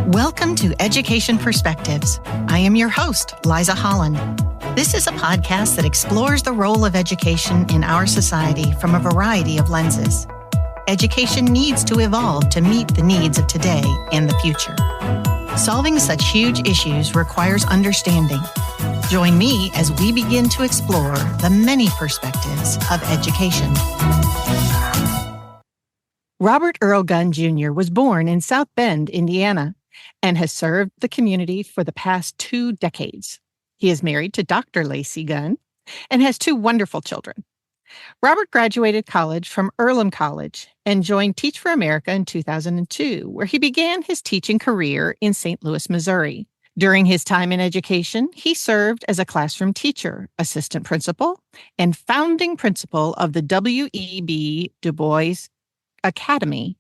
Welcome to Education Perspectives. I am your host, Liza Holland. This is a podcast that explores the role of education in our society from a variety of lenses. Education needs to evolve to meet the needs of today and the future. Solving such huge issues requires understanding. Join me as we begin to explore the many perspectives of education. Robert Earl Gunn Jr. was born in South Bend, Indiana, and has served the community for the past 2 decades. He is married to Dr. Lacey Gunn and has 2 wonderful children. Robert graduated college from Earlham College and joined Teach for America in 2002, where he began his teaching career in St. Louis, Missouri. During his time in education, he served as a classroom teacher, assistant principal, and founding principal of the W.E.B. DuBois Academy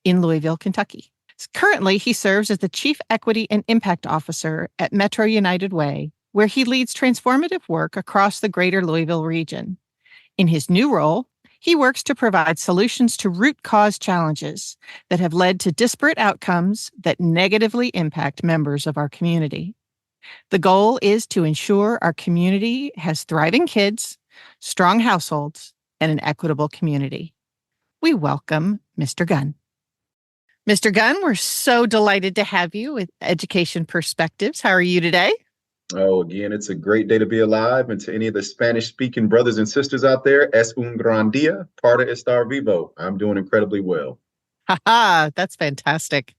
in Louisville, Kentucky. Currently, he serves as the Chief Equity and Impact Officer at Metro United Way, where he leads transformative work across the greater Louisville region. In his new role, he works to provide solutions to root cause challenges that have led to disparate outcomes that negatively impact members of our community. The goal is to ensure our community has thriving kids, strong households, and an equitable community. We welcome Mr. Gunn. Mr. Gunn, we're so delighted to have you with Education Perspectives. How are you today? Oh, again, it's a great day to be alive. And to any of the Spanish-speaking brothers and sisters out there, es un gran día para estar vivo. I'm doing incredibly well. That's fantastic.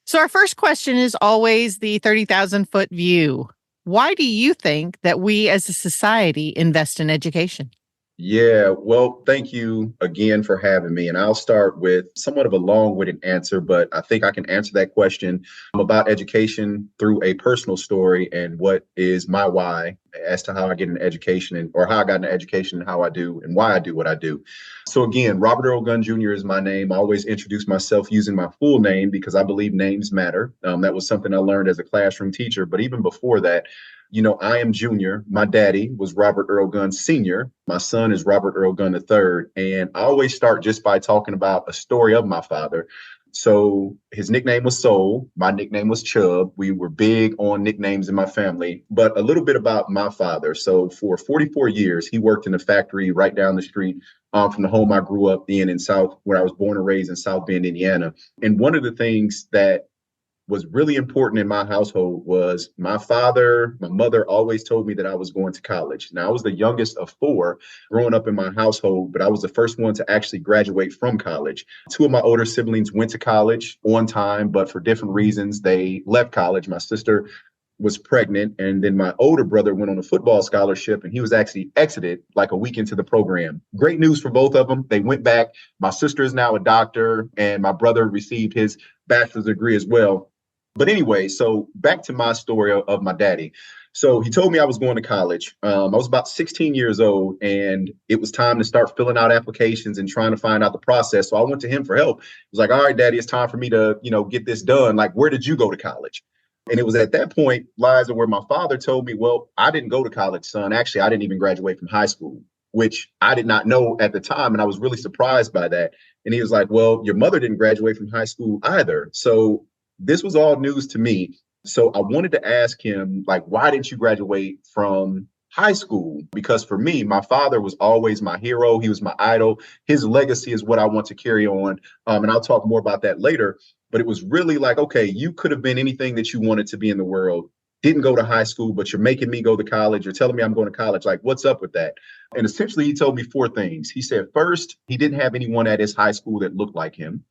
So our first question is always the 30,000-foot view. Why do you think that we as a society invest in education? Yeah, well, thank you again for having me. And I'll start with somewhat of a long-winded answer, but I think I can answer that question about education through a personal story and what is my why as to how I get an education or how I got an education and how I do and why I do what I do. So again, Robert Earl Gunn Jr. is my name. I always introduce myself using my full name because I believe names matter. That was something I learned as a classroom teacher. But even before that, I am junior. My daddy was Robert Earl Gunn Sr. My son is Robert Earl Gunn III. And I always start just by talking about a story of my father. So his nickname was Soul. My nickname was Chub. We were big on nicknames in my family. But a little bit about my father. So for 44 years, he worked in a factory right down the street from the home I grew up in South, where I was born and raised in South Bend, Indiana. And one of the things that was really important in my household was my mother always told me that I was going to college. Now, I was the youngest of 4 growing up in my household, but I was the first one to actually graduate from college. 2 of my older siblings went to college on time, but for different reasons, they left college. My sister was pregnant, and then my older brother went on a football scholarship, and he was actually exited like a week into the program. Great news for both of them. They went back. My sister is now a doctor, and my brother received his bachelor's degree as well. But anyway, so back to my story of my daddy. So he told me I was going to college. I was about 16 years old, and it was time to start filling out applications and trying to find out the process. So I went to him for help. He was like, all right, Daddy, it's time for me to, get this done. Like, where did you go to college? And it was at that point, Liza, where my father told me, well, I didn't go to college, son. Actually, I didn't even graduate from high school, which I did not know at the time. And I was really surprised by that. And he was like, well, your mother didn't graduate from high school either. So this was all news to me. So I wanted to ask him, like, why didn't you graduate from high school? Because for me, my father was always my hero. He was my idol. His legacy is what I want to carry on. And I'll talk more about that later. But it was really like, okay, you could have been anything that you wanted to be in the world. Didn't go to high school, but you're making me go to college. You're telling me I'm going to college. Like, what's up with that? And essentially, he told me 4 things. He said, first, he didn't have anyone at his high school that looked like him.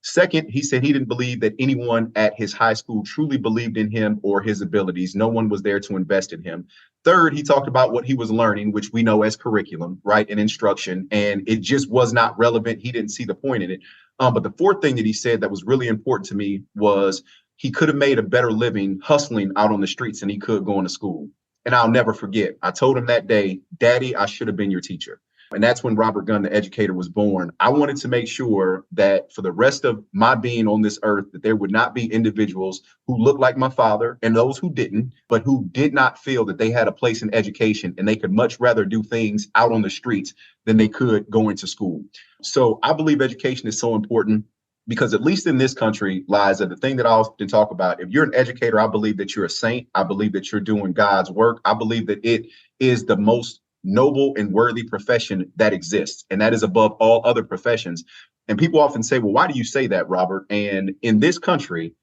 Second, he said he didn't believe that anyone at his high school truly believed in him or his abilities. No one was there to invest in him. Third, he talked about what he was learning, which we know as curriculum, right, and instruction, and it just was not relevant. He didn't see the point in it. But the 4th thing that he said that was really important to me was he could have made a better living hustling out on the streets than he could going to school. And I'll never forget, I told him that day, Daddy, I should have been your teacher. And that's when Robert Gunn, the Educator, was born. I wanted to make sure that for the rest of my being on this earth, that there would not be individuals who looked like my father and those who didn't, but who did not feel that they had a place in education and they could much rather do things out on the streets than they could go into school. So I believe education is so important. Because at least in this country, Liza, the thing that I often talk about, if you're an educator, I believe that you're a saint. I believe that you're doing God's work. I believe that it is the most noble and worthy profession that exists, and that is above all other professions. And people often say, well, why do you say that, Robert? And in this country,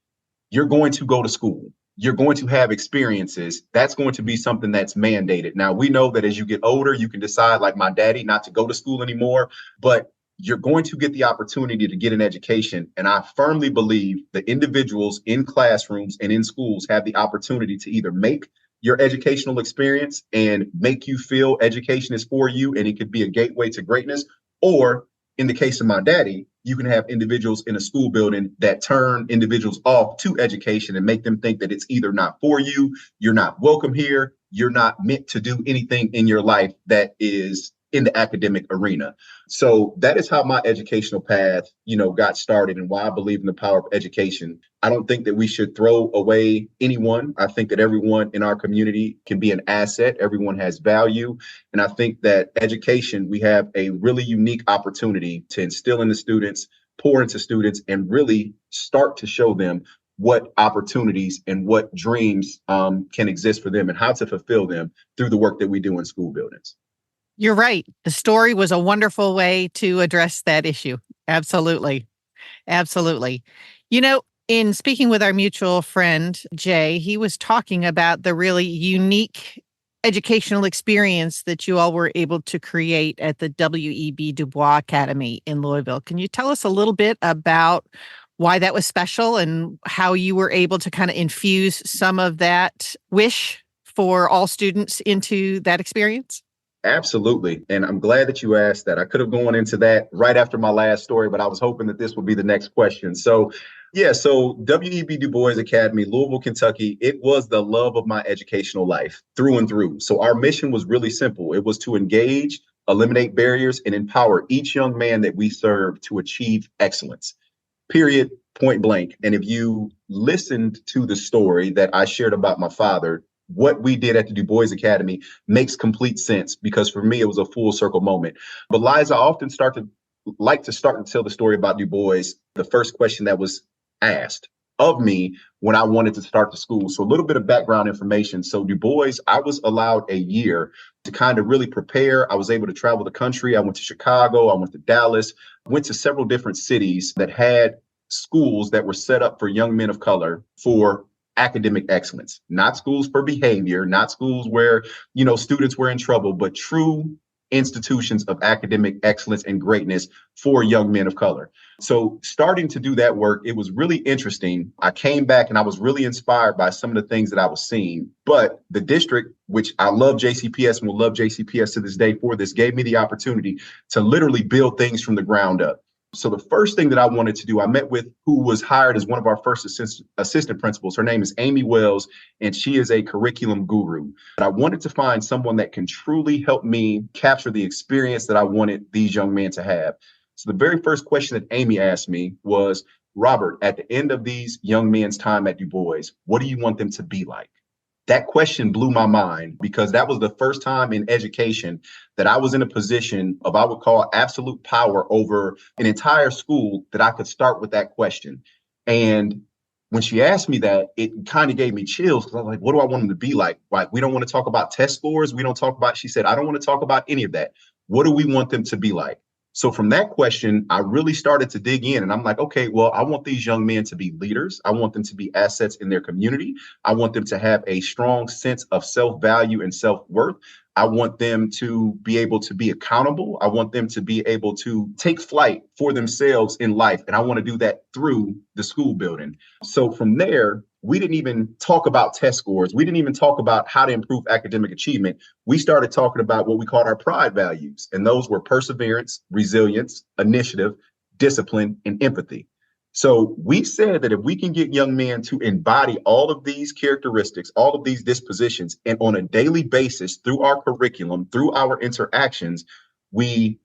you're going to go to school. You're going to have experiences. That's going to be something that's mandated. Now, we know that as you get older, you can decide, like my daddy, not to go to school anymore, but you're going to get the opportunity to get an education. And I firmly believe that individuals in classrooms and in schools have the opportunity to either make your educational experience and make you feel education is for you and it could be a gateway to greatness, or in the case of my daddy, you can have individuals in a school building that turn individuals off to education and make them think that it's either not for you, you're not welcome here, you're not meant to do anything in your life that is in the academic arena. So that is how my educational path, got started, and why I believe in the power of education. I don't think that we should throw away anyone. I think that everyone in our community can be an asset. Everyone has value. And I think that education, we have a really unique opportunity to instill in the students, pour into students, and really start to show them what opportunities and what dreams can exist for them and how to fulfill them through the work that we do in school buildings. You're right. The story was a wonderful way to address that issue. Absolutely. Absolutely. In speaking with our mutual friend, Jay, he was talking about the really unique educational experience that you all were able to create at the W.E.B. DuBois Academy in Louisville. Can you tell us a little bit about why that was special and how you were able to kind of infuse some of that wish for all students into that experience? Absolutely. And I'm glad that you asked that. I could have gone into that right after my last story, but I was hoping that this would be the next question. So W.E.B. Du Bois Academy, Louisville, Kentucky, it was the love of my educational life through and through. So our mission was really simple. It was to engage, eliminate barriers, and empower each young man that we serve to achieve excellence. Period, point blank. And if you listened to the story that I shared about my father, what we did at the Du Bois Academy makes complete sense, because for me, it was a full circle moment. But Liza, I often like to start and tell the story about Du Bois, the first question that was asked of me when I wanted to start the school. So a little bit of background information. So Du Bois, I was allowed a year to kind of really prepare. I was able to travel the country. I went to Chicago. I went to Dallas, went to several different cities that had schools that were set up for young men of color for academic excellence, not schools for behavior, not schools where, students were in trouble, but true institutions of academic excellence and greatness for young men of color. So starting to do that work, it was really interesting. I came back and I was really inspired by some of the things that I was seeing. But the district, which I love JCPS and will love JCPS to this day for this, gave me the opportunity to literally build things from the ground up. So the first thing that I wanted to do, I met with who was hired as one of our first assistant principals. Her name is Amy Wells, and she is a curriculum guru. But I wanted to find someone that can truly help me capture the experience that I wanted these young men to have. So the very first question that Amy asked me was, Robert, at the end of these young men's time at Du Bois, what do you want them to be like? That question blew my mind, because that was the first time in education that I was in a position of, I would call, absolute power over an entire school, that I could start with that question. And when she asked me that, it kind of gave me chills, because I was like, what do I want them to be like? Like, we don't want to talk about test scores. We don't talk about, she said, I don't want to talk about any of that. What do we want them to be like? So from that question, I really started to dig in, and I'm like, okay, well, I want these young men to be leaders. I want them to be assets in their community. I want them to have a strong sense of self-value and self-worth. I want them to be able to be accountable. I want them to be able to take flight for themselves in life. And I want to do that through the school building. So from there, we didn't even talk about test scores. We didn't even talk about how to improve academic achievement. We started talking about what we called our pride values. And those were perseverance, resilience, initiative, discipline, and empathy. So we said that if we can get young men to embody all of these characteristics, all of these dispositions, and on a daily basis through our curriculum, through our interactions, we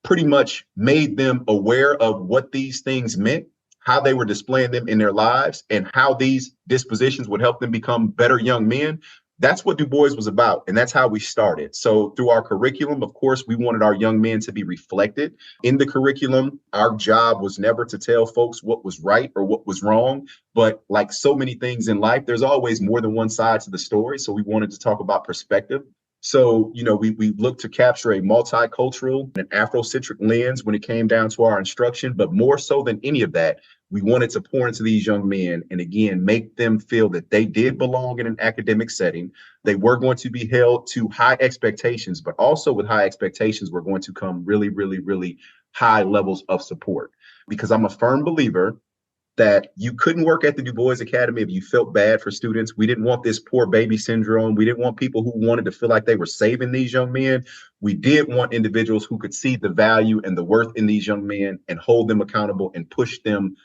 pretty much made them aware of what these things meant, how they were displaying them in their lives, and how these dispositions would help them become better young men. That's what DuBois was about, and that's how we started. So through our curriculum, of course, we wanted our young men to be reflected in the curriculum. Our job was never to tell folks what was right or what was wrong, but like so many things in life, there's always more than one side to the story. So we wanted to talk about perspective. So, we looked to capture a multicultural and Afrocentric lens when it came down to our instruction, but more so than any of that, we wanted to pour into these young men and again, make them feel that they did belong in an academic setting. They were going to be held to high expectations, but also with high expectations were going to come really, really, really high levels of support. Because I'm a firm believer that you couldn't work at the DuBois Academy if you felt bad for students. We didn't want this poor baby syndrome. We didn't want people who wanted to feel like they were saving these young men. We did want individuals who could see the value and the worth in these young men and hold them accountable and push them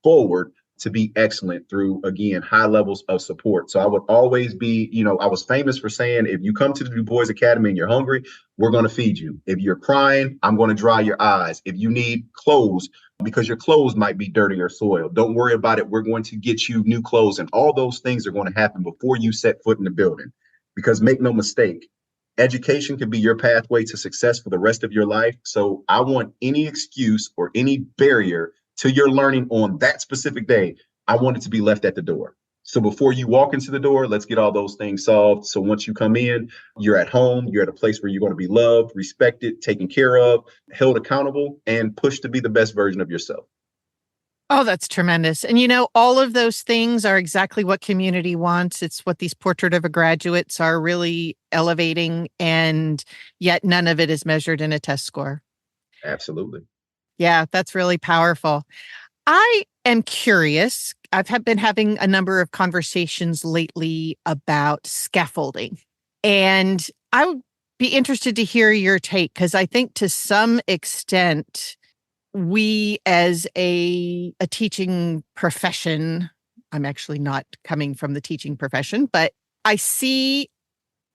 forward to be excellent through, again, high levels of support. So I would always be, I was famous for saying, if you come to the DuBois Academy and you're hungry, we're going to feed you. If you're crying, I'm going to dry your eyes. If you need clothes, because your clothes might be dirty or soiled, don't worry about it. We're going to get you new clothes. And all those things are going to happen before you set foot in the building. Because make no mistake, education can be your pathway to success for the rest of your life. So I want any excuse or any barrier to your learning on that specific day, I want it to be left at the door. So before you walk into the door, let's get all those things solved. So once you come in, you're at home, you're at a place where you're going to be loved, respected, taken care of, held accountable, and pushed to be the best version of yourself. Oh, that's tremendous. And all of those things are exactly what community wants. It's what these Portrait of a Graduates are really elevating, and yet none of it is measured in a test score. Absolutely. Yeah, that's really powerful. I am curious. Been having a number of conversations lately about scaffolding, and I would be interested to hear your take, because I think to some extent, we as a teaching profession, I'm actually not coming from the teaching profession, but I see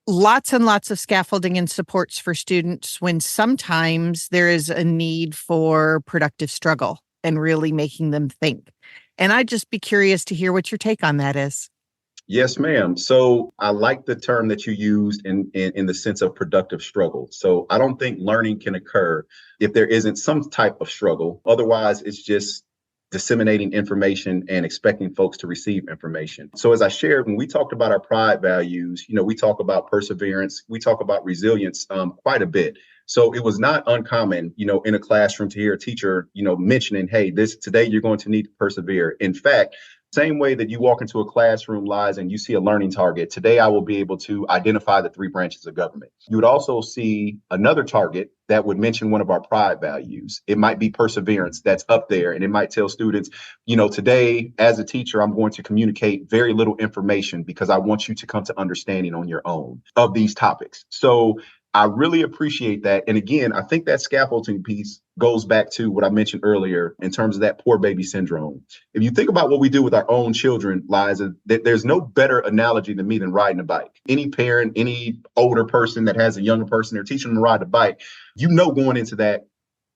lots and lots of scaffolding and supports for students when sometimes there is a need for productive struggle and really making them think. And I'd just be curious to hear what your take on that is. Yes, ma'am. So I like the term that you used in the sense of productive struggle. So I don't think learning can occur if there isn't some type of struggle. Otherwise, it's just disseminating information and expecting folks to receive information. So as I shared, when we talked about our pride values, we talk about perseverance, we talk about resilience quite a bit. So it was not uncommon, in a classroom to hear a teacher, mentioning, hey, today you're going to need to persevere. In fact, same way that you walk into a classroom, Liza, and you see a learning target, today I will be able to identify the 3 branches of government. You would also see another target that would mention one of our pride values. It might be perseverance that's up there, and it might tell students, today as a teacher, I'm going to communicate very little information because I want you to come to understanding on your own of these topics. So I really appreciate that. And again, I think that scaffolding piece goes back to what I mentioned earlier in terms of that poor baby syndrome. If you think about what we do with our own children, Liza, there's no better analogy than me than riding a bike. Any parent, any older person that has a younger person, they're teaching them to ride a bike, going into that,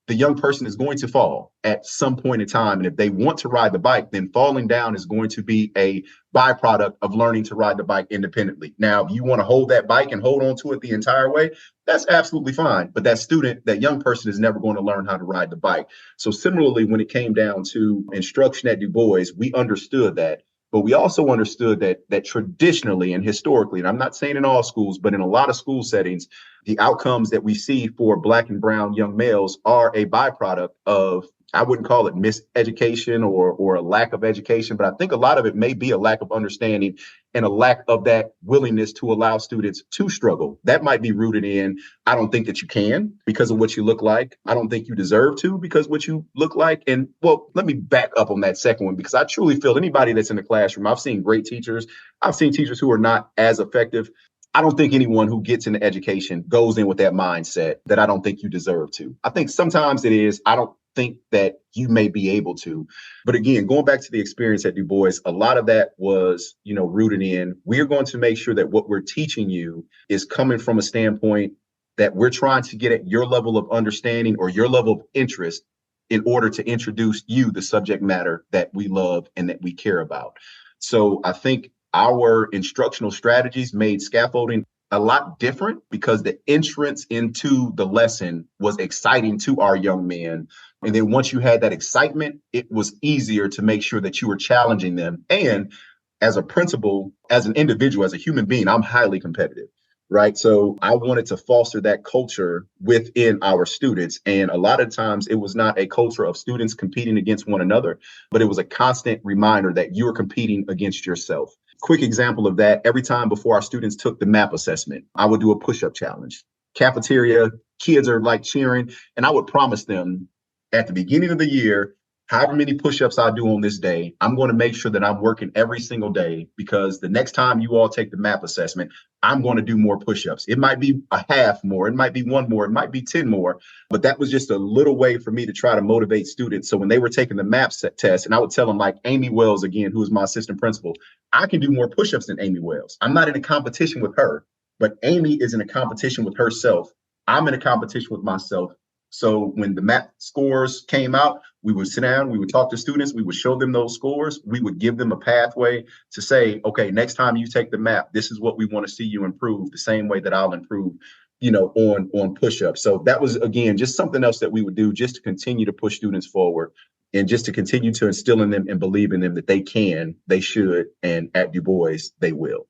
the young person is going to fall at some point in time. And if they want to ride the bike, then falling down is going to be a byproduct of learning to ride the bike independently. Now, if you want to hold that bike and hold on to it the entire way, that's absolutely fine. But that young person is never going to learn how to ride the bike. So similarly, when it came down to instruction at DuBois, we understood that. But we also understood that traditionally and historically, and I'm not saying in all schools, but in a lot of school settings, the outcomes that we see for Black and brown young males are a byproduct of, I wouldn't call it miseducation or a lack of education, but I think a lot of it may be a lack of understanding and a lack of that willingness to allow students to struggle. That might be rooted in, I don't think that you can because of what you look like. I don't think you deserve to because what you look like. And well, let me back up on that second one, because I truly feel anybody that's in the classroom, I've seen great teachers. I've seen teachers who are not as effective. I don't think anyone who gets into education goes in with that mindset that I don't think you deserve to. I think sometimes it is, I don't think that you may be able to. But again, going back to the experience at DuBois, a lot of that was, rooted in, we're going to make sure that what we're teaching you is coming from a standpoint that we're trying to get at your level of understanding or your level of interest in order to introduce you the subject matter that we love and that we care about. So I think our instructional strategies made scaffolding a lot different because the entrance into the lesson was exciting to our young men. And then once you had that excitement, it was easier to make sure that you were challenging them. And as a principal, as an individual, as a human being, I'm highly competitive, right? So I wanted to foster that culture within our students. And a lot of times it was not a culture of students competing against one another, but it was a constant reminder that you are competing against yourself. Quick example of that, every time before our students took the MAP assessment, I would do a push-up challenge. Cafeteria, kids are like cheering, and I would promise them at the beginning of the year, however many push-ups I do on this day, I'm going to make sure that I'm working every single day, because the next time you all take the MAP assessment, I'm going to do more push-ups. It might be a half more, it might be one more, it might be 10 more, but that was just a little way for me to try to motivate students. So when they were taking the MAP test, and I would tell them, like Amy Wells, again, who is my assistant principal, I can do more push-ups than Amy Wells. I'm not in a competition with her, but Amy is in a competition with herself. I'm in a competition with myself. So when the MAP scores came out, we would sit down, we would talk to students, we would show them those scores, we would give them a pathway to say, okay, next time you take the MAP, this is what we want to see you improve, the same way that I'll improve, on push-ups. So that was, again, just something else that we would do just to continue to push students forward and just to continue to instill in them and believe in them that they can, they should, and at DuBois, they will.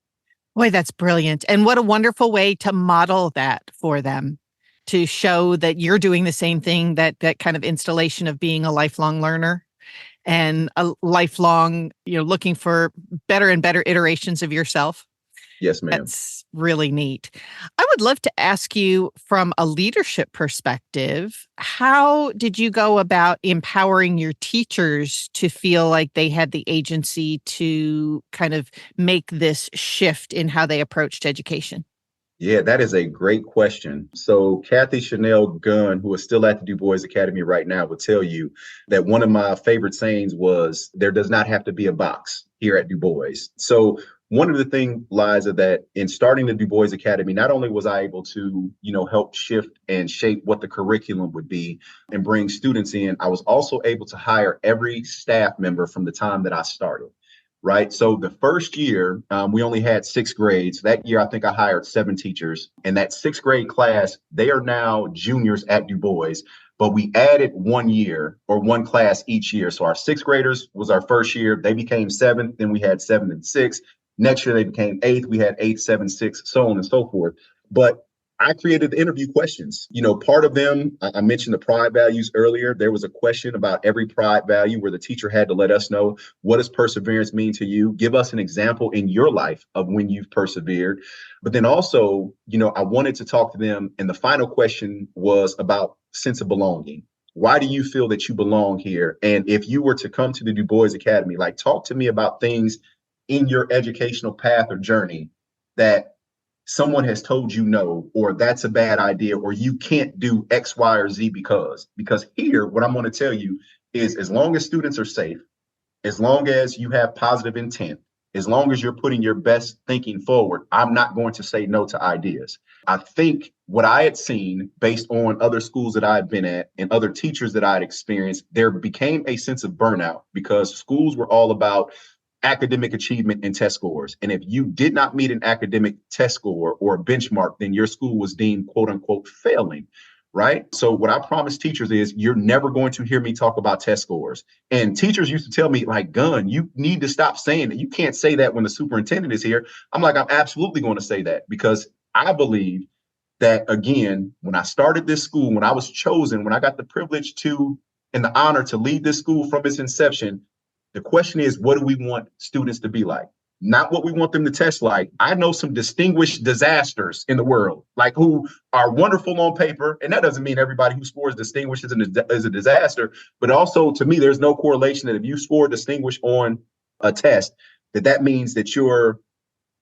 Boy, that's brilliant. And what a wonderful way to model that for them, to show that you're doing the same thing, that kind of installation of being a lifelong learner and a lifelong, looking for better and better iterations of yourself. Yes, ma'am. That's really neat. I would love to ask you, from a leadership perspective, how did you go about empowering your teachers to feel like they had the agency to kind of make this shift in how they approached education? Yeah, that is a great question. So Kathy Chanel Gunn, who is still at the DuBois Academy right now, would tell you that one of my favorite sayings was, there does not have to be a box here at DuBois. So one of the things, Liza, that in starting the DuBois Academy, not only was I able to, help shift and shape what the curriculum would be and bring students in, I was also able to hire every staff member from the time that I started. Right. So the first year, we only had 6 grades. That year, I think I hired 7 teachers. And that 6th grade class, they are now juniors at DuBois. But we added 1 year or 1 class each year. So our 6th graders was our first year. They became 7th. Then we had 7th and 6th. Next year, they became 8th. We had 8, 7, 6, so on and so forth. But I created the interview questions. Part of them, I mentioned the pride values earlier. There was a question about every pride value where the teacher had to let us know, what does perseverance mean to you? Give us an example in your life of when you've persevered. But then also, I wanted to talk to them. And the final question was about sense of belonging. Why do you feel that you belong here? And if you were to come to the DuBois Academy, talk to me about things in your educational path or journey that someone has told you no, or that's a bad idea, or you can't do X, Y, or Z because here, what I'm going to tell you is, as long as students are safe, as long as you have positive intent, as long as you're putting your best thinking forward, I'm not going to say no to ideas. I think what I had seen based on other schools that I had been at and other teachers that I had experienced, there became a sense of burnout because schools were all about academic achievement and test scores. And if you did not meet an academic test score or a benchmark, then your school was deemed, quote unquote, failing. Right. So what I promise teachers is, you're never going to hear me talk about test scores. And teachers used to tell me, Gunn, you need to stop saying that. You can't say that when the superintendent is here. I'm absolutely going to say that, because I believe that, again, when I started this school, when I was chosen, when I got the privilege to and the honor to lead this school from its inception, the question is, what do we want students to be like? Not what we want them to test like. I know some distinguished disasters in the world, who are wonderful on paper. And that doesn't mean everybody who scores distinguished is a disaster. But also, to me, there's no correlation that if you score distinguished on a test, that means that you're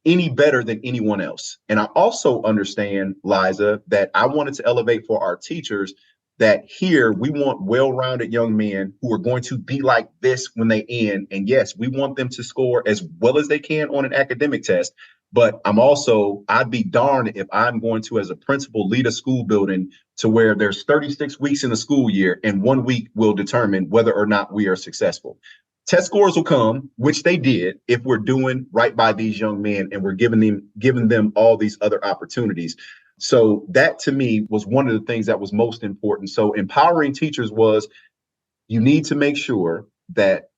any better than anyone else. And I also understand, Liza, that I wanted to elevate for our teachers that here we want well-rounded young men who are going to be like this when they end. And yes, we want them to score as well as they can on an academic test. But I'd be darned if I'm going to, as a principal, lead a school building to where there's 36 weeks in the school year and 1 week will determine whether or not we are successful. Test scores will come, which they did, if we're doing right by these young men and we're giving them all these other opportunities. So that to me was one of the things that was most important. So empowering teachers was, you need to make sure that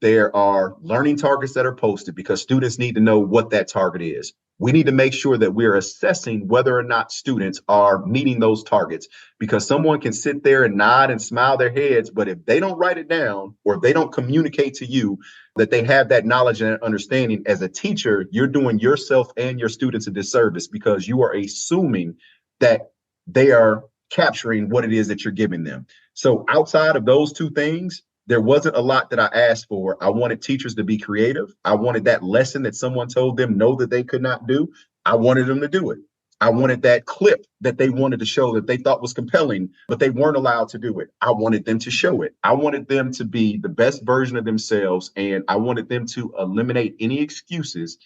there are learning targets that are posted because students need to know what that target is. We need to make sure that we're assessing whether or not students are meeting those targets, because someone can sit there and nod and smile their heads, but if they don't write it down or if they don't communicate to you that they have that knowledge and understanding, as a teacher, you're doing yourself and your students a disservice because you are assuming that they are capturing what it is that you're giving them. So outside of those two things, there wasn't a lot that I asked for. I wanted teachers to be creative. I wanted that lesson that someone told them no that they could not do. I wanted them to do it. I wanted that clip that they wanted to show that they thought was compelling, but they weren't allowed to do it. I wanted them to show it. I wanted them to be the best version of themselves, and I wanted them to eliminate any excuses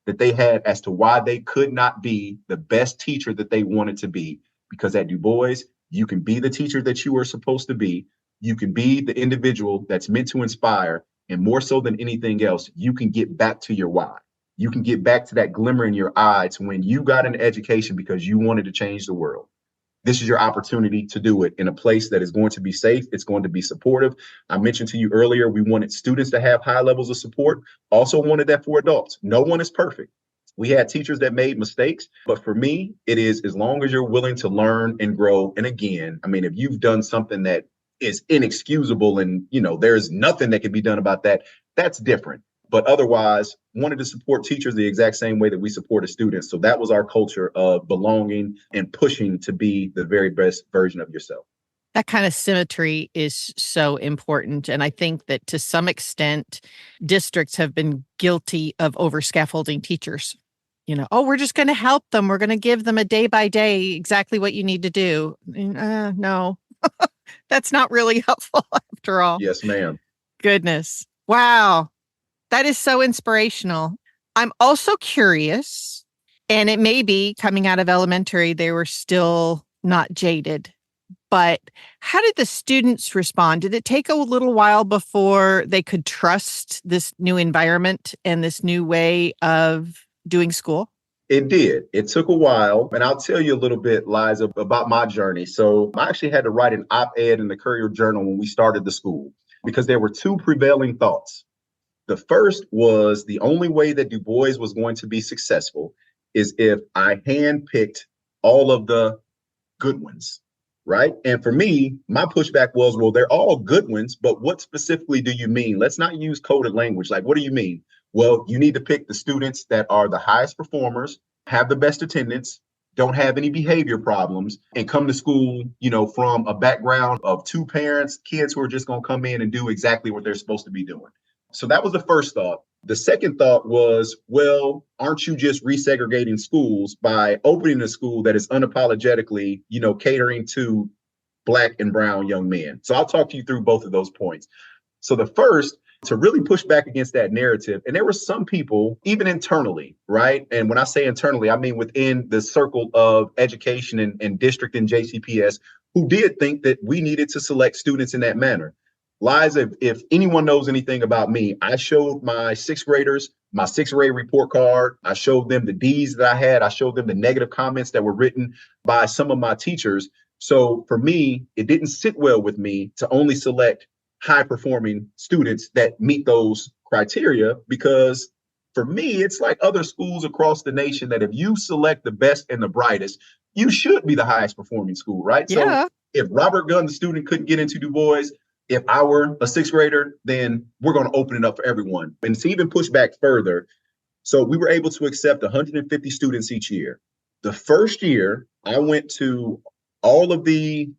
that they had as to why they could not be the best teacher that they wanted to be. Because at DuBois, you can be the teacher that you are supposed to be. You can be the individual that's meant to inspire, and more so than anything else, you can get back to your why. You can get back to that glimmer in your eye to when you got an education because you wanted to change the world. This is your opportunity to do it in a place that is going to be safe. It's going to be supportive. I mentioned to you earlier, we wanted students to have high levels of support. Also wanted that for adults. No one is perfect. We had teachers that made mistakes, but for me, it is as long as you're willing to learn and grow. And again, I mean, if you've done something that is inexcusable and, there's nothing that can be done about that, that's different. But otherwise, wanted to support teachers the exact same way that we supported students. So that was our culture of belonging and pushing to be the very best version of yourself. That kind of symmetry is so important. And I think that to some extent, districts have been guilty of over scaffolding teachers. We're just going to help them. We're going to give them a day by day exactly what you need to do. No, that's not really helpful after all. Yes, ma'am. Goodness. Wow. That is so inspirational. I'm also curious, and it may be coming out of elementary, they were still not jaded, but how did the students respond? Did it take a little while before they could trust this new environment and this new way of doing school? It did. It took a while. And I'll tell you a little bit, Liza, about my journey. So I actually had to write an op-ed in the Courier Journal when we started the school because there were two prevailing thoughts. The first was the only way that DuBois was going to be successful is if I handpicked all of the good ones, right? And for me, my pushback was, well, they're all good ones, but what specifically do you mean? Let's not use coded language. Like, what do you mean? Well, you need to pick the students that are the highest performers, have the best attendance, don't have any behavior problems, and come to school, from a background of two parents, kids who are just going to come in and do exactly what they're supposed to be doing. So that was the first thought. The second thought was, well, aren't you just resegregating schools by opening a school that is unapologetically, catering to Black and brown young men? So I'll talk to you through both of those points. So the first, to really push back against that narrative, and there were some people, even internally, right? And when I say internally, I mean within the circle of education and district and JCPS, who did think that we needed to select students in that manner. Liza, if anyone knows anything about me, I showed my sixth graders my sixth grade report card. I showed them the D's that I had. I showed them the negative comments that were written by some of my teachers. So for me, it didn't sit well with me to only select high performing students that meet those criteria, because for me, it's like other schools across the nation that if you select the best and the brightest, you should be the highest performing school, right? Yeah. So if Robert Gunn, the student, couldn't get into DuBois, if I were a sixth grader, then we're going to open it up for everyone. And to even push back further, so we were able to accept 150 students each year. The first year, I went to all of the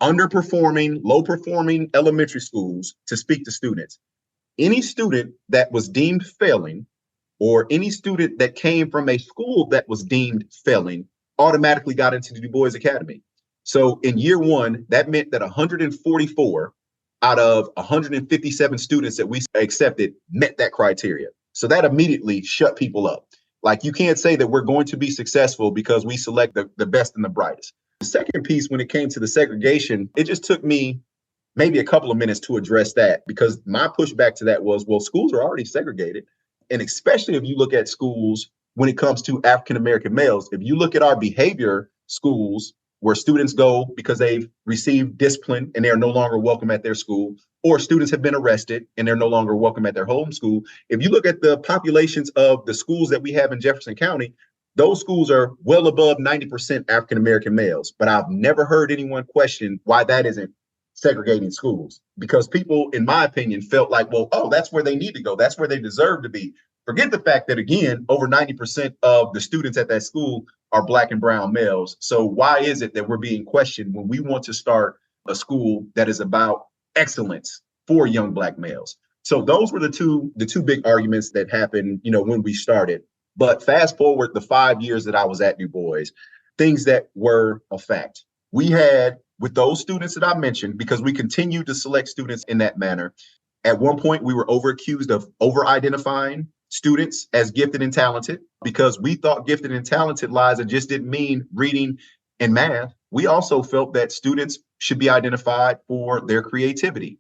underperforming, low-performing elementary schools to speak to students. Any student that was deemed failing, or any student that came from a school that was deemed failing, automatically got into the DuBois Academy. So in year one, that meant that 144 out of 157 students that we accepted met that criteria. So that immediately shut people up. Like, you can't say that we're going to be successful because we select the best and the brightest. The second piece, when it came to the segregation, it just took me maybe a couple of minutes to address that, because my pushback to that was, well, schools are already segregated. And especially if you look at schools when it comes to African American males, if you look at our behavior schools where students go because they've received discipline and they're no longer welcome at their school, or students have been arrested and they're no longer welcome at their home school. If you look at the populations of the schools that we have in Jefferson County, those schools are well above 90% African American males. But I've never heard anyone question why that isn't segregating schools, because people, in my opinion, felt like, well, oh, that's where they need to go. That's where they deserve to be. Forget the fact that, again, over 90% of the students at that school are Black and brown males. So why is it that we're being questioned when we want to start a school that is about excellence for young Black males? So those were the two big arguments that happened, when we started. But fast forward the 5 years that I was at DuBois, things that were a fact. We had, with those students that I mentioned, because we continued to select students in that manner, at one point we were accused of over-identifying students as gifted and talented, because we thought gifted and talented, Liza, just didn't mean reading and math. We also felt that students should be identified for their creativity,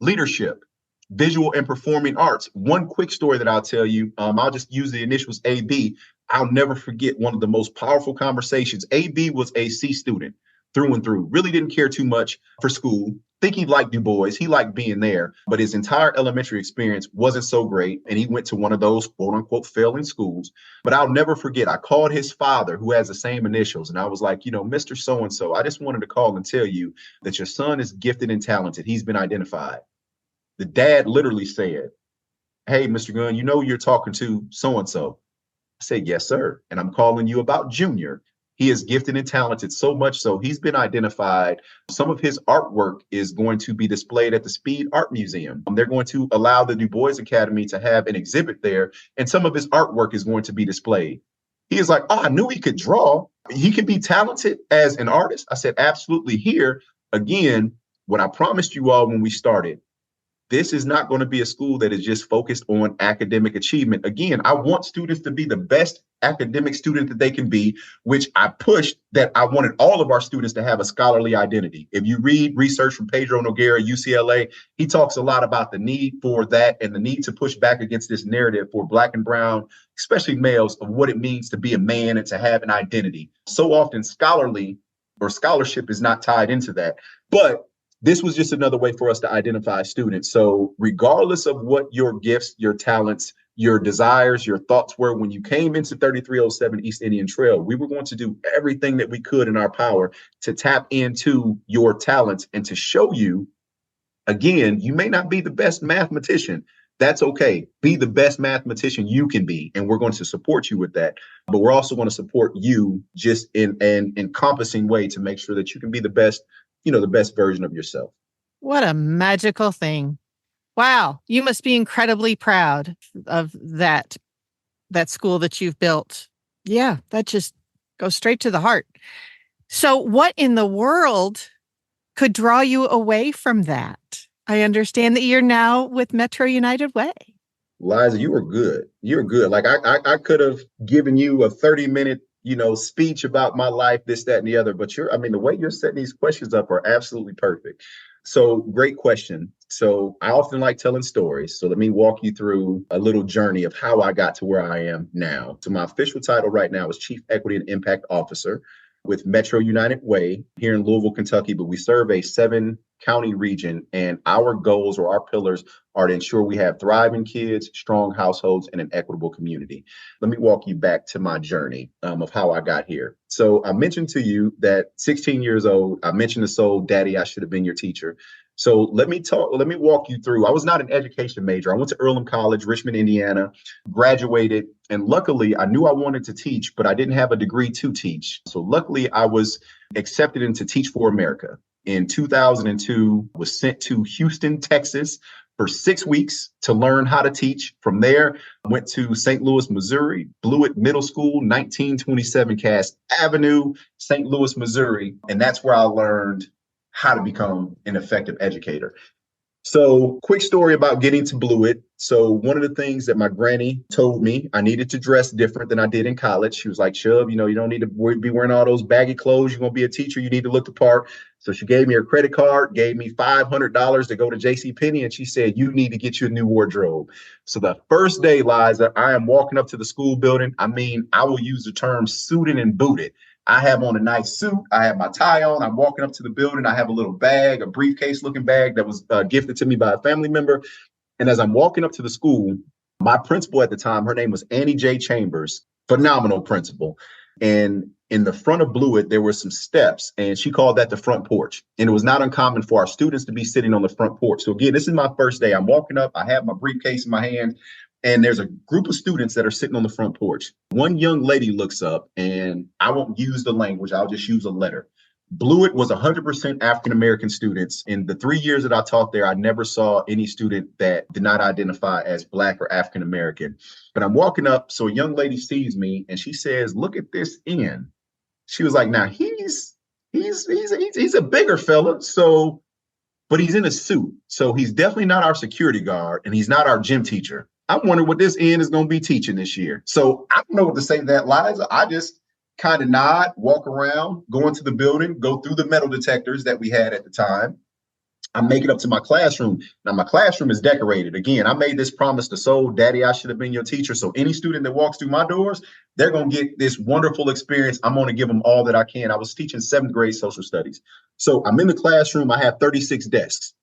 leadership, visual and performing arts. One quick story that I'll tell you, I'll just use the initials AB. I'll never forget one of the most powerful conversations. AB was a C student through and through, really didn't care too much for school. Think he liked DuBois, he liked being there, but his entire elementary experience wasn't so great. And he went to one of those quote unquote failing schools. But I'll never forget, I called his father, who has the same initials. And I was like, Mr. So-and-so, I just wanted to call and tell you that your son is gifted and talented. He's been identified. The dad literally said, hey, Mr. Gunn, you're talking to so-and-so. I said, yes, sir. And I'm calling you about Junior. He is gifted and talented, so much so he's been identified. Some of his artwork is going to be displayed at the Speed Art Museum. They're going to allow the DuBois Academy to have an exhibit there, and some of his artwork is going to be displayed. He is like, oh, I knew he could draw. He can be talented as an artist. I said, absolutely. Here, again, what I promised you all when we started, this is not going to be a school that is just focused on academic achievement. Again, I want students to be the best academic student that they can be, which I pushed that I wanted all of our students to have a scholarly identity. If you read research from Pedro Noguera, UCLA, he talks a lot about the need for that and the need to push back against this narrative for Black and brown, especially males, of what it means to be a man and to have an identity. So often scholarly or scholarship is not tied into that. But this was just another way for us to identify students. So regardless of what your gifts, your talents, your desires, your thoughts were when you came into 3307 East Indian Trail, we were going to do everything that we could in our power to tap into your talents and to show you, again, you may not be the best mathematician. That's okay. Be the best mathematician you can be. And we're going to support you with that. But we're also going to support you just in an encompassing way to make sure that you can be the best version of yourself. What a magical thing. Wow. You must be incredibly proud of that school that you've built. Yeah, that just goes straight to the heart. So what in the world could draw you away from that? I understand that you're now with Metro United Way. Liza, you were good. You're good. Like I could have given you a 30-minute speech about my life, this, that, and the other. But the way you're setting these questions up are absolutely perfect. So great question. So I often like telling stories. So let me walk you through a little journey of how I got to where I am now. So my official title right now is Chief Equity and Impact Officer with Metro United Way here in Louisville, Kentucky. But we serve a 7-county region, and our goals or our pillars are to ensure we have thriving kids, strong households, and an equitable community. Let me walk you back to my journey of how I got here. So I mentioned to you that 16 years old, I mentioned the soul, Daddy, I should have been your teacher. So let me walk you through. I was not an education major. I went to Earlham College, Richmond, Indiana, graduated. And luckily, I knew I wanted to teach, but I didn't have a degree to teach. So luckily, I was accepted into Teach for America. In 2002, was sent to Houston, Texas for 6 weeks to learn how to teach. From there, I went to St. Louis, Missouri, Blewett Middle School, 1927 Cass Avenue, St. Louis, Missouri. And that's where I learned how to become an effective educator. So, quick story about getting to Blewett. So, one of the things that my granny told me, I needed to dress different than I did in college. She was like, Shub, you don't need to be wearing all those baggy clothes. You're going to be a teacher. You need to look the part. So, she gave me her credit card, gave me $500 to go to JCPenney, and she said, you need to get you a new wardrobe. So, the first day, Liza, I am walking up to the school building. I mean, I will use the term suited and booted. I have on a nice suit. I have my tie on. I'm walking up to the building. I have a little bag, a briefcase looking bag that was gifted to me by a family member. And as I'm walking up to the school, my principal at the time, her name was Annie J. Chambers, phenomenal principal. And in the front of Blewett, there were some steps, and she called that the front porch. And it was not uncommon for our students to be sitting on the front porch. So again, this is my first day. I'm walking up. I have my briefcase in my hand. And there's a group of students that are sitting on the front porch. One young lady looks up, and I won't use the language. I'll just use a letter. Blewett was 100% African-American students. In the 3 years that I taught there, I never saw any student that did not identify as Black or African-American. But I'm walking up, so a young lady sees me, and she says, look at this N. She was like, now he's a bigger fella, so, but he's in a suit. So he's definitely not our security guard, and he's not our gym teacher. I wonder what this N is going to be teaching this year. So I don't know what to say to that, Liza. I just kind of nod, walk around, go into the building, go through the metal detectors that we had at the time. I make it up to my classroom. Now, my classroom is decorated. Again, I made this promise to Soul, Daddy, I should have been your teacher. So any student that walks through my doors, they're going to get this wonderful experience. I'm going to give them all that I can. I was teaching 7th grade social studies. So I'm in the classroom. I have 36 desks.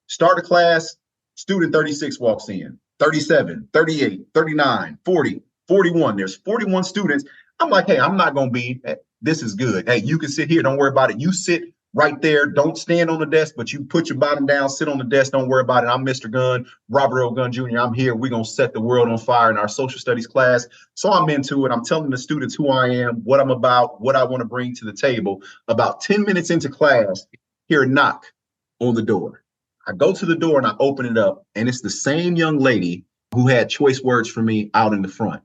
Start a class, student 36 walks in. 37, 38, 39, 40, 41. There's 41 students. I'm like, hey, I'm not going to be, this is good. Hey, you can sit here. Don't worry about it. You sit right there. Don't stand on the desk, but you put your bottom down, sit on the desk. Don't worry about it. I'm Mr. Gunn, Robert Earl Gunn Jr. I'm here. We're going to set the world on fire in our social studies class. So I'm into it. I'm telling the students who I am, what I'm about, what I want to bring to the table. About 10 minutes into class, hear a knock on the door. I go to the door and I open it up, and it's the same young lady who had choice words for me out in the front.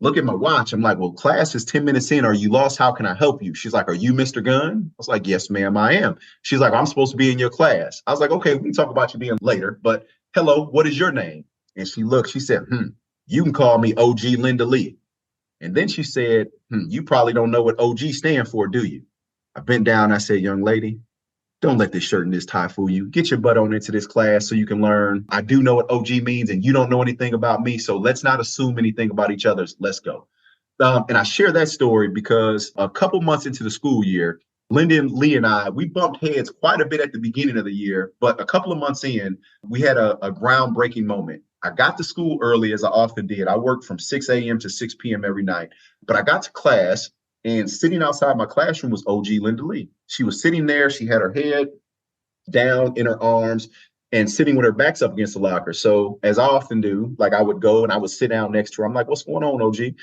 Look at my watch. I'm like, well, class is 10 minutes in. Are you lost? How can I help you? She's like, are you Mr. Gunn? I was like, yes, ma'am, I am. She's like, I'm supposed to be in your class. I was like, okay, we can talk about you being later, but hello, what is your name? And she looked, she said, you can call me OG Linda Lee. And then she said, you probably don't know what OG stand for, do you? I bent down. I said, young lady, don't let this shirt and this tie fool you. Get your butt on into this class so you can learn. I do know what OG means, and you don't know anything about me. So let's not assume anything about each other. Let's go. And I share that story because a couple months into the school year, Lyndon Lee and I, we bumped heads quite a bit at the beginning of the year. But a couple of months in, we had a groundbreaking moment. I got to school early, as I often did. I worked from 6 a.m. to 6 p.m. every night. But I got to class, and sitting outside my classroom was OG Linda Lee. She was sitting there. She had her head down in her arms and sitting with her backs up against the locker. So as I often do, like I would go and I would sit down next to her. I'm like, what's going on, OG?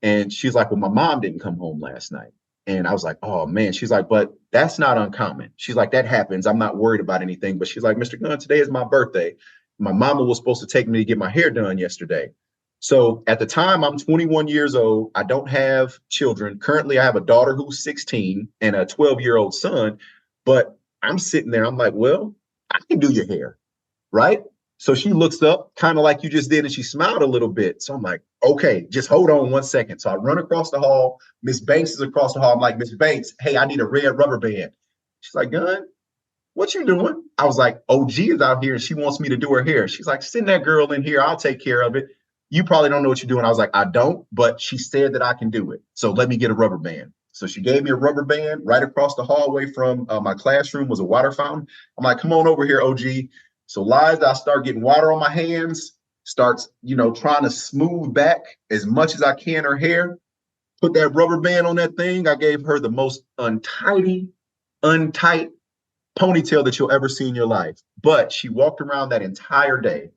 And she's like, well, my mom didn't come home last night. And I was like, oh, man. She's like, but that's not uncommon. She's like, that happens. I'm not worried about anything. But she's like, Mr. Gunn, today is my birthday. My mama was supposed to take me to get my hair done yesterday. So at the time, I'm 21 years old. I don't have children. Currently, I have a daughter who's 16 and a 12-year-old son. But I'm sitting there. I'm like, well, I can do your hair, right? So she looks up kind of like you just did, and she smiled a little bit. So I'm like, okay, just hold on 1 second. So I run across the hall. Miss Banks is across the hall. I'm like, Miss Banks, hey, I need a red rubber band. She's like, Gunn, what you doing? I was like, OG is out here and she wants me to do her hair. She's like, send that girl in here. I'll take care of it. You probably don't know what you're doing. I was like, I don't, but she said that I can do it. So let me get a rubber band. So she gave me a rubber band. Right across the hallway from my classroom was a water fountain. I'm like, come on over here, OG. So Liza, I start getting water on my hands, starts, trying to smooth back as much as I can her hair, put that rubber band on that thing. I gave her the most untight ponytail that you'll ever see in your life. But she walked around that entire day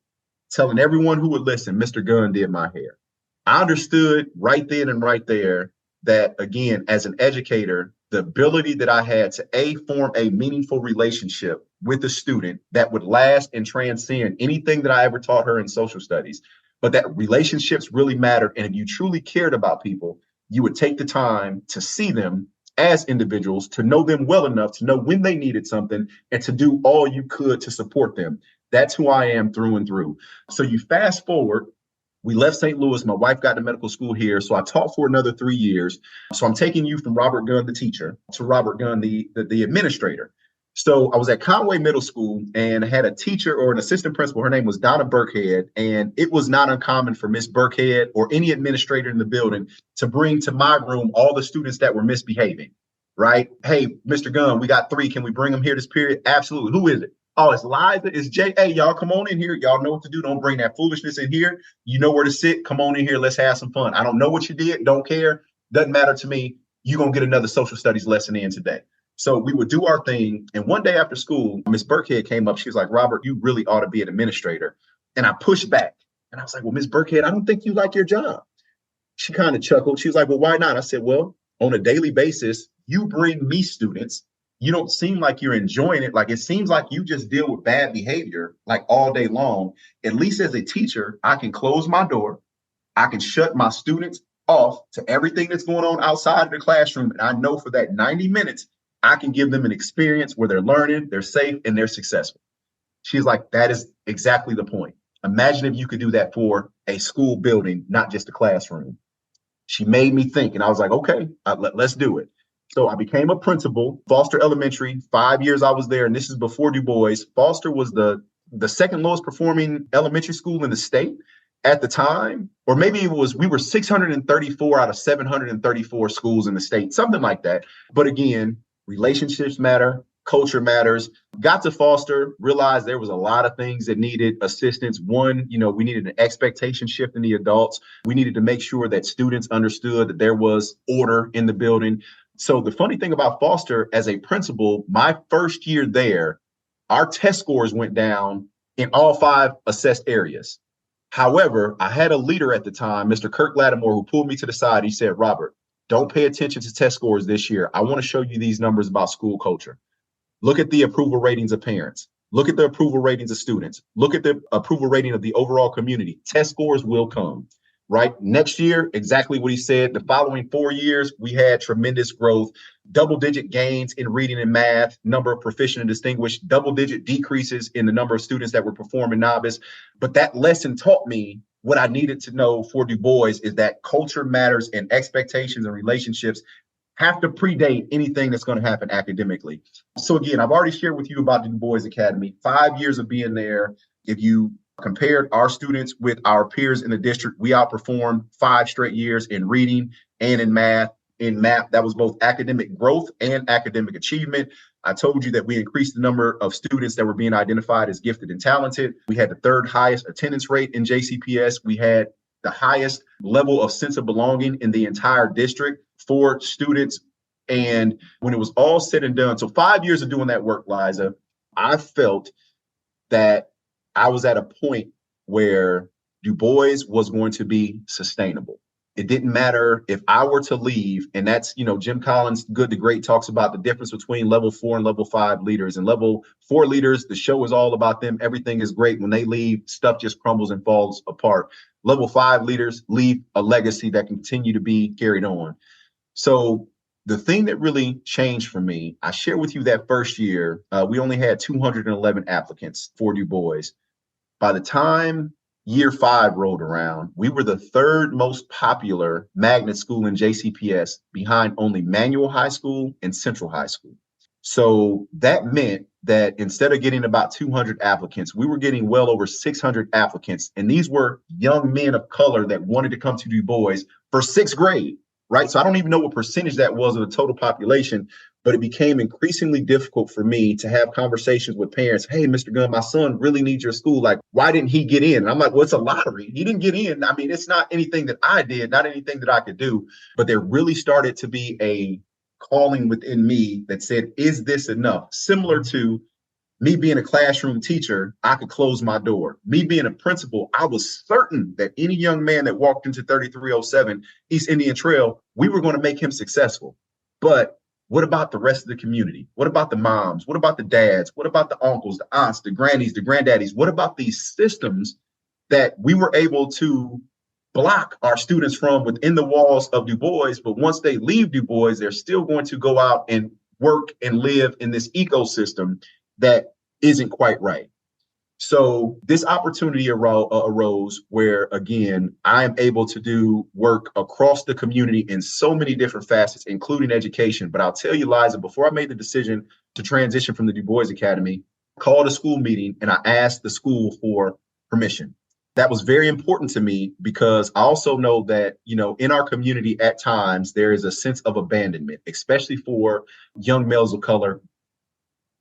telling everyone who would listen, Mr. Gunn did my hair. I understood right then and right there that, again, as an educator, the ability that I had to form a meaningful relationship with a student that would last and transcend anything that I ever taught her in social studies, but that relationships really mattered. And if you truly cared about people, you would take the time to see them as individuals, to know them well enough to know when they needed something and to do all you could to support them. That's who I am through and through. So you fast forward, we left St. Louis. My wife got to medical school here. So I taught for another 3 years. So I'm taking you from Robert Gunn, the teacher, to Robert Gunn, the administrator. So I was at Conway Middle School and had a teacher or an assistant principal. Her name was Donna Burkhead. And it was not uncommon for Miss Burkhead or any administrator in the building to bring to my room all the students that were misbehaving, right? Hey, Mr. Gunn, we got 3. Can we bring them here this period? Absolutely. Who is it? Oh, it's Liza, it's Jay. Hey, y'all come on in here. Y'all know what to do. Don't bring that foolishness in here. You know where to sit. Come on in here. Let's have some fun. I don't know what you did. Don't care. Doesn't matter to me. You're going to get another social studies lesson in today. So we would do our thing. And one day after school, Miss Burkhead came up. She was like, Robert, you really ought to be an administrator. And I pushed back. And I was like, well, Miss Burkhead, I don't think you like your job. She kind of chuckled. She was like, well, why not? I said, well, on a daily basis, you bring me students. You don't seem like you're enjoying it. Like, it seems like you just deal with bad behavior like all day long. At least as a teacher, I can close my door. I can shut my students off to everything that's going on outside of the classroom. And I know for that 90 minutes, I can give them an experience where they're learning, they're safe, and they're successful. She's like, that is exactly the point. Imagine if you could do that for a school building, not just a classroom. She made me think, and I was like, okay, let's do it. So I became a principal, Foster Elementary. 5 years I was there, and this is before DuBois. Foster was the second lowest performing elementary school in the state at the time, or maybe it was, we were 634 out of 734 schools in the state, something like that. But again, relationships matter, culture matters. Got to Foster, realized there was a lot of things that needed assistance. One, we needed an expectation shift in the adults. We needed to make sure that students understood that there was order in the building. So the funny thing about Foster as a principal, my first year there, our test scores went down in all 5 assessed areas. However, I had a leader at the time, Mr. Kirk Lattimore, who pulled me to the side. He said, Robert, don't pay attention to test scores this year. I want to show you these numbers about school culture. Look at the approval ratings of parents. Look at the approval ratings of students. Look at the approval rating of the overall community. Test scores will come. Right? Next year, exactly what he said. The following 4 years, we had tremendous growth, double-digit gains in reading and math, number of proficient and distinguished, double-digit decreases in the number of students that were performing novice. But that lesson taught me what I needed to know for DuBois is that culture matters and expectations and relationships have to predate anything that's going to happen academically. So again, I've already shared with you about the DuBois Academy, 5 years of being there. If you compared our students with our peers in the district, we outperformed 5 straight years in reading and in math. In math, that was both academic growth and academic achievement. I told you that we increased the number of students that were being identified as gifted and talented. We had the 3rd highest attendance rate in JCPS. We had the highest level of sense of belonging in the entire district for students. And when it was all said and done, so 5 years of doing that work, Liza, I felt that I was at a point where DuBois was going to be sustainable. It didn't matter if I were to leave, and that's, Jim Collins, Good to Great, talks about the difference between level 4 and level 5 leaders. And level 4 leaders, the show is all about them. Everything is great. When they leave, stuff just crumbles and falls apart. Level 5 leaders leave a legacy that can continue to be carried on. So the thing that really changed for me, I shared with you that first year, we only had 211 applicants for DuBois. By the time year 5 rolled around, we were the 3rd most popular magnet school in JCPS behind only Manual High School and Central High School. So that meant that instead of getting about 200 applicants, we were getting well over 600 applicants. And these were young men of color that wanted to come to DuBois for 6th grade, right? So I don't even know what percentage that was of the total population, but it became increasingly difficult for me to have conversations with parents. Hey, Mr. Gunn, my son really needs your school. Like, why didn't he get in? And I'm like, well, it's a lottery. He didn't get in. I mean, it's not anything that I did, not anything that I could do. But there really started to be a calling within me that said, is this enough? Similar to me being a classroom teacher, I could close my door. Me being a principal, I was certain that any young man that walked into 3307 East Indian Trail, we were going to make him successful. But what about the rest of the community? What about the moms? What about the dads? What about the uncles, the aunts, the grannies, the granddaddies? What about these systems that we were able to block our students from within the walls of DuBois? But once they leave DuBois, they're still going to go out and work and live in this ecosystem that isn't quite right. So this opportunity arose where, again, I am able to do work across the community in so many different facets, including education. But I'll tell you, Liza, before I made the decision to transition from the DuBois Academy, I called a school meeting and I asked the school for permission. That was very important to me because I also know that, in our community at times, there is a sense of abandonment, especially for young males of color,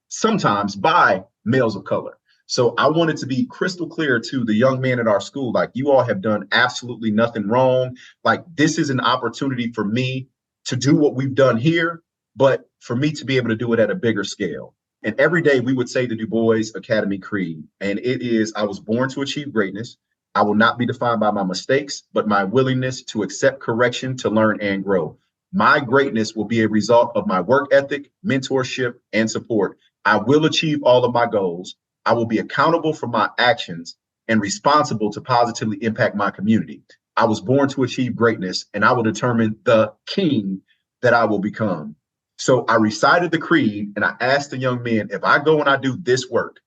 sometimes by males of color. So I wanted to be crystal clear to the young men at our school, like, you all have done absolutely nothing wrong. Like, this is an opportunity for me to do what we've done here, but for me to be able to do it at a bigger scale. And every day we would say the DuBois Academy Creed, and it is, I was born to achieve greatness. I will not be defined by my mistakes, but my willingness to accept correction, to learn and grow. My greatness will be a result of my work ethic, mentorship, and support. I will achieve all of my goals. I will be accountable for my actions and responsible to positively impact my community. I was born to achieve greatness, and I will determine the king that I will become. So I recited the creed, and I asked the young men, if I go and I do this work,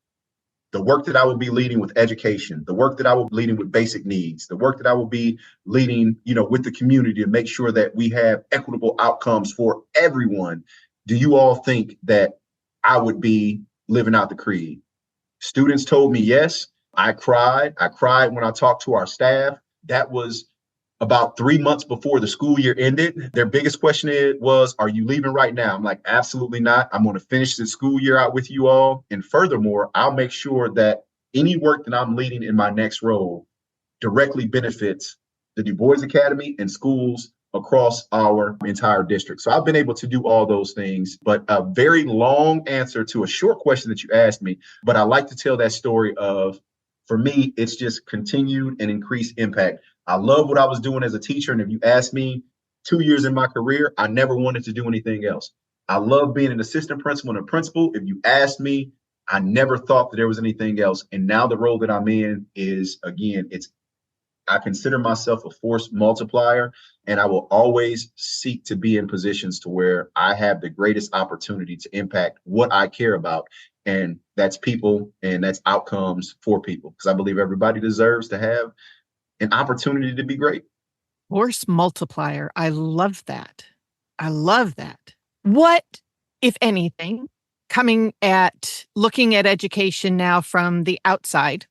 the work that I will be leading with education, the work that I will be leading with basic needs, the work that I will be leading, with the community to make sure that we have equitable outcomes for everyone, do you all think that I would be living out the creed? Students told me yes. I cried. I cried when I talked to our staff. That was about 3 months before the school year ended. Their biggest question was, are you leaving right now? I'm like, absolutely not. I'm going to finish the school year out with you all. And furthermore, I'll make sure that any work that I'm leading in my next role directly benefits the DuBois Academy and schools across our entire district. So I've been able to do all those things, but a very long answer to a short question that you asked me. But I like to tell that story of, for me, it's just continued and increased impact. I love what I was doing as a teacher. And if you ask me, 2 years in my career, I never wanted to do anything else. I love being an assistant principal and a principal. If you asked me, I never thought that there was anything else. And now the role that I'm in is, again, I consider myself a force multiplier, and I will always seek to be in positions to where I have the greatest opportunity to impact what I care about. And that's people, and that's outcomes for people, because I believe everybody deserves to have an opportunity to be great. Force multiplier. I love that. I love that. What, if anything, looking at education now from the outside,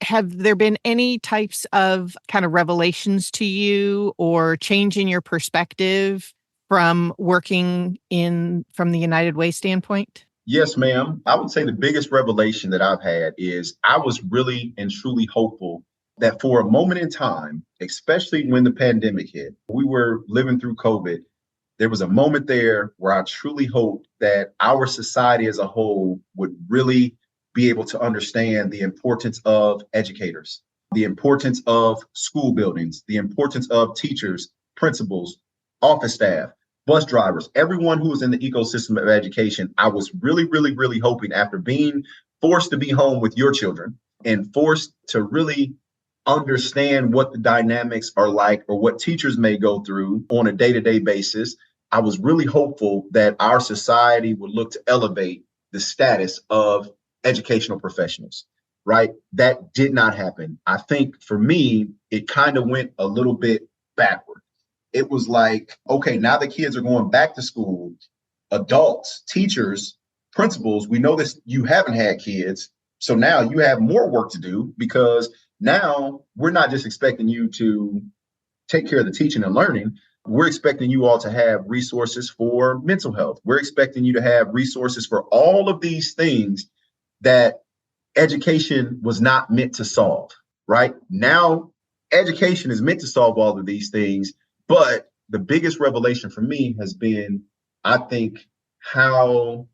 have there been any types of kind of revelations to you or change in your perspective from working from the United Way standpoint? Yes, ma'am. I would say the biggest revelation that I've had is I was really and truly hopeful that for a moment in time, especially when the pandemic hit, we were living through COVID. There was a moment there where I truly hoped that our society as a whole would really be able to understand the importance of educators, the importance of school buildings, the importance of teachers, principals, office staff, bus drivers, everyone who is in the ecosystem of education. I was really, really, really hoping, after being forced to be home with your children and forced to really understand what the dynamics are like or what teachers may go through on a day-to-day basis, I was really hopeful that our society would look to elevate the status of educational professionals, right? That did not happen. I think for me, it kind of went a little bit backward. It was like, okay, now the kids are going back to school, adults, teachers, principals, we know this, you haven't had kids. So now you have more work to do, because now we're not just expecting you to take care of the teaching and learning. We're expecting you all to have resources for mental health. We're expecting you to have resources for all of these things that education was not meant to solve, right? Now, education is meant to solve all of these things, but the biggest revelation for me has been, I think, how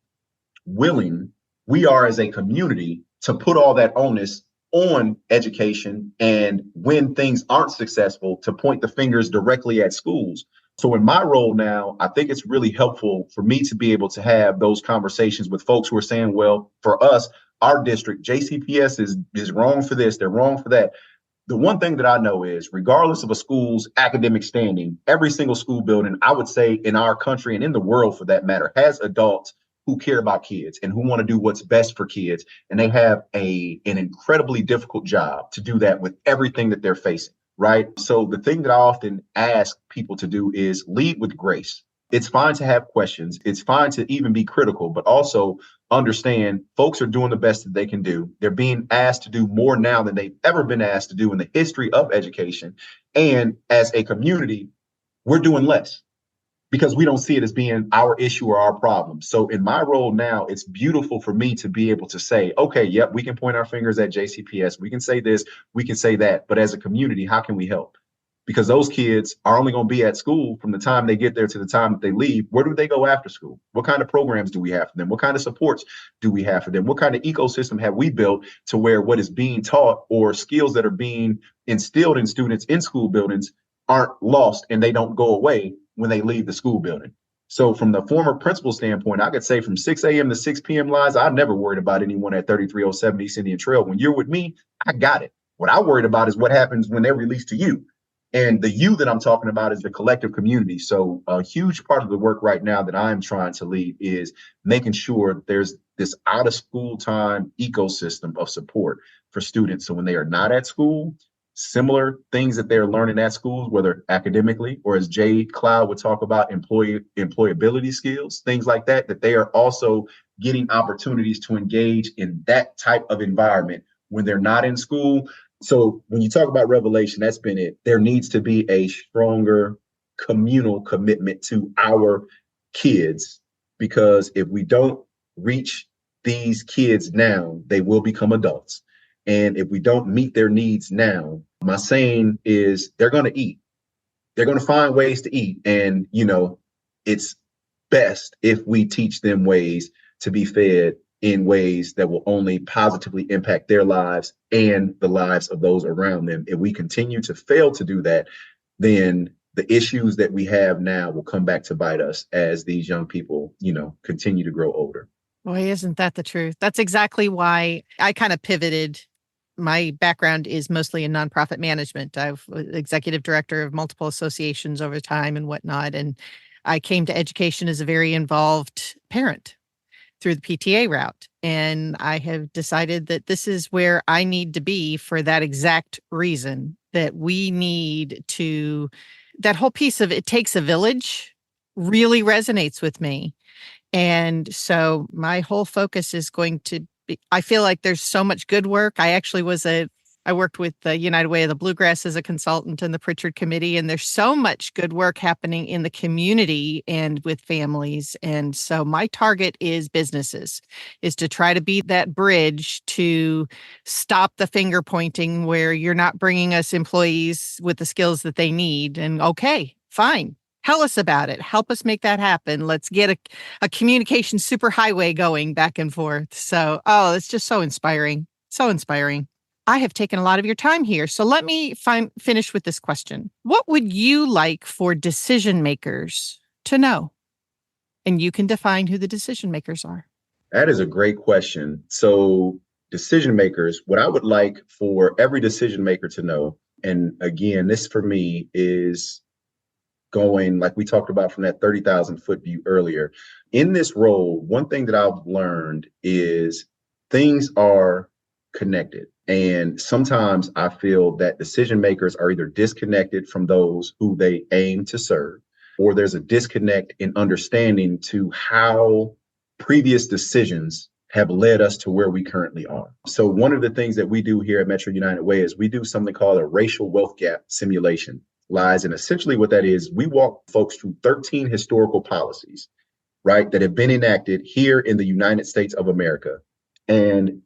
willing we are as a community to put all that onus on education, and when things aren't successful, to point the fingers directly at schools. So in my role now, I think it's really helpful for me to be able to have those conversations with folks who are saying, well, for us, our district, JCPS is wrong for this, they're wrong for that. The one thing that I know is, regardless of a school's academic standing, every single school building, I would say, in our country and in the world for that matter, has adults who care about kids and who want to do what's best for kids. And they have an incredibly difficult job to do that with everything that they're facing, right? So the thing that I often ask people to do is lead with grace. It's fine to have questions. It's fine to even be critical, but also understand folks are doing the best that they can do. They're being asked to do more now than they've ever been asked to do in the history of education. And as a community, we're doing less because we don't see it as being our issue or our problem. So in my role now, it's beautiful for me to be able to say, okay, yep, we can point our fingers at JCPS. We can say this, we can say that. But as a community, how can we help? Because those kids are only going to be at school from the time they get there to the time that they leave. Where do they go after school? What kind of programs do we have for them? What kind of supports do we have for them? What kind of ecosystem have we built to where what is being taught or skills that are being instilled in students in school buildings aren't lost and they don't go away when they leave the school building? So from the former principal standpoint, I could say from 6 a.m. to 6 p.m. lines, I never worried about anyone at 3307 East Indian Trail. When you're with me, I got it. What I worried about is what happens when they're released to you. And the you that I'm talking about is the collective community. So a huge part of the work right now that I'm trying to lead is making sure there's this out of school time ecosystem of support for students. So when they are not at school, similar things that they're learning at schools, whether academically or as Jay Cloud would talk about employability skills, things like that, that they are also getting opportunities to engage in that type of environment when they're not in school. So when you talk about revelation, that's been it. There needs to be a stronger communal commitment to our kids, because if we don't reach these kids now, they will become adults. And if we don't meet their needs now, my saying is they're going to eat. They're going to find ways to eat. And, it's best if we teach them ways to be fed in ways that will only positively impact their lives and the lives of those around them. If we continue to fail to do that, then the issues that we have now will come back to bite us as these young people, continue to grow older. Boy, isn't that the truth? That's exactly why I kind of pivoted. My background is mostly in nonprofit management. I've executive director of multiple associations over time and whatnot. And I came to education as a very involved parent through the PTA route. And I have decided that this is where I need to be for that exact reason, that we need to, that whole piece of it takes a village really resonates with me. And so my whole focus is going to be, I feel like there's so much good work. I worked with the United Way of the Bluegrass as a consultant in the Pritchard Committee, and there's so much good work happening in the community and with families. And so my target is businesses, is to try to be that bridge to stop the finger pointing where you're not bringing us employees with the skills that they need. And okay, fine. Tell us about it. Help us make that happen. Let's get a communication superhighway going back and forth. So, it's just so inspiring. So inspiring. I have taken a lot of your time here. So let me finish with this question. What would you like for decision makers to know? And you can define who the decision makers are. That is a great question. So decision makers, what I would like for every decision maker to know, and again, this for me is going, like we talked about from that 30,000 foot view earlier. In this role, one thing that I've learned is things are connected. And sometimes I feel that decision makers are either disconnected from those who they aim to serve, or there's a disconnect in understanding to how previous decisions have led us to where we currently are. So one of the things that we do here at Metro United Way is we do something called a racial wealth gap simulation. Lies. And essentially what that is, we walk folks through 13 historical policies, right, that have been enacted here in the United States of America. And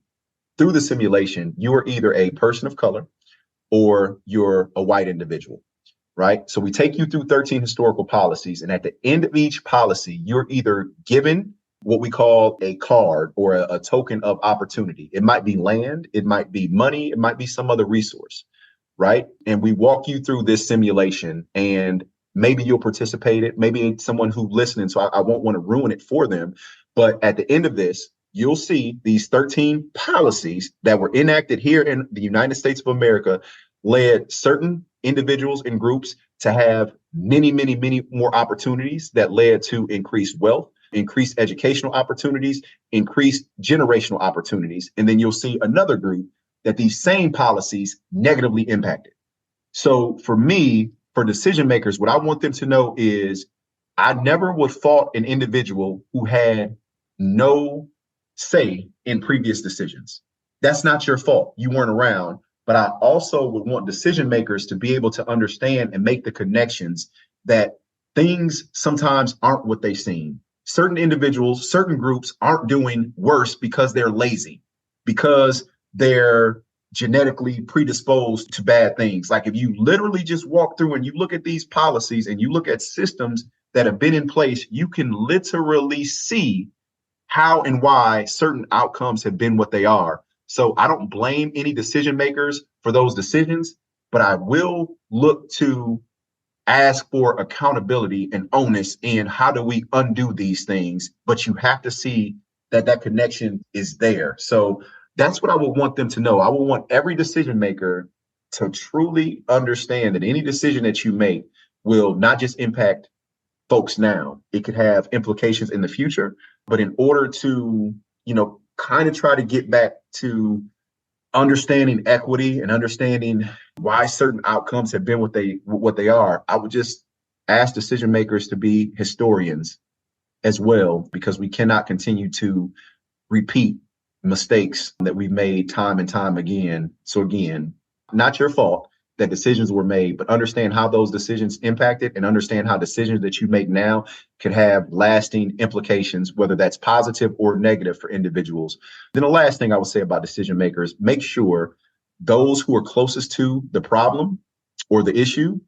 through the simulation, you are either a person of color or you're a white individual, right? So we take you through 13 historical policies. And at the end of each policy, you're either given what we call a card or a token of opportunity. It might be land, it might be money, it might be some other resource, right? And we walk you through this simulation, and maybe you'll participate it, maybe someone who's listening, so I won't want to ruin it for them. But at the end of this, you'll see these 13 policies that were enacted here in the United States of America led certain individuals and groups to have many, many, many more opportunities that led to increased wealth, increase educational opportunities, increase generational opportunities. And then you'll see another group that these same policies negatively impacted. So for me, for decision makers, what I want them to know is I never would fault an individual who had no say in previous decisions. That's not your fault. You weren't around. But I also would want decision makers to be able to understand and make the connections that things sometimes aren't what they seem. Certain individuals, certain groups aren't doing worse because they're lazy, because they're genetically predisposed to bad things. Like if you literally just walk through and you look at these policies and you look at systems that have been in place, you can literally see how and why certain outcomes have been what they are. So I don't blame any decision makers for those decisions, but I will look to ask for accountability and onus in how do we undo these things. But you have to see that that connection is there. So that's what I would want them to know. I would want every decision maker to truly understand that any decision that you make will not just impact folks now, it could have implications in the future. But in order to, kind of try to get back to understanding equity and understanding why certain outcomes have been what they are, I would just ask decision makers to be historians as well, because we cannot continue to repeat mistakes that we've made time and time again. So again, not your fault that decisions were made, but understand how those decisions impacted and understand how decisions that you make now could have lasting implications, whether that's positive or negative for individuals. Then the last thing I would say about decision makers, make sure those who are closest to the problem or the issue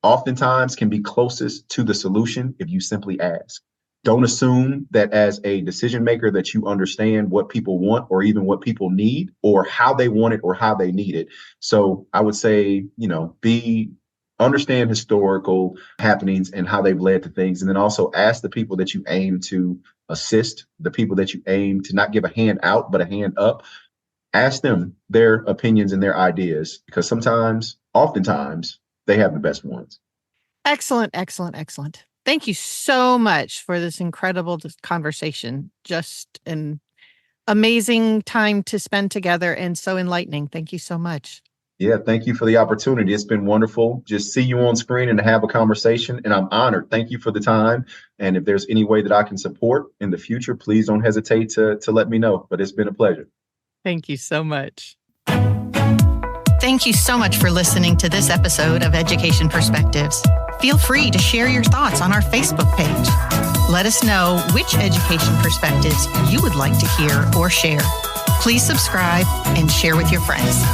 oftentimes can be closest to the solution if you simply ask. Don't assume that as a decision maker that you understand what people want or even what people need or how they want it or how they need it. So I would say, understand historical happenings and how they've led to things. And then also ask the people that you aim to assist, the people that you aim to not give a hand out, but a hand up. Ask them their opinions and their ideas, because oftentimes, they have the best ones. Excellent, excellent, excellent. Thank you so much for this incredible conversation. Just an amazing time to spend together and so enlightening. Thank you so much. Yeah, thank you for the opportunity. It's been wonderful. Just see you on screen and have a conversation. And I'm honored. Thank you for the time. And if there's any way that I can support in the future, please don't hesitate to let me know. But it's been a pleasure. Thank you so much. Thank you so much for listening to this episode of Education Perspectives. Feel free to share your thoughts on our Facebook page. Let us know which education perspectives you would like to hear or share. Please subscribe and share with your friends.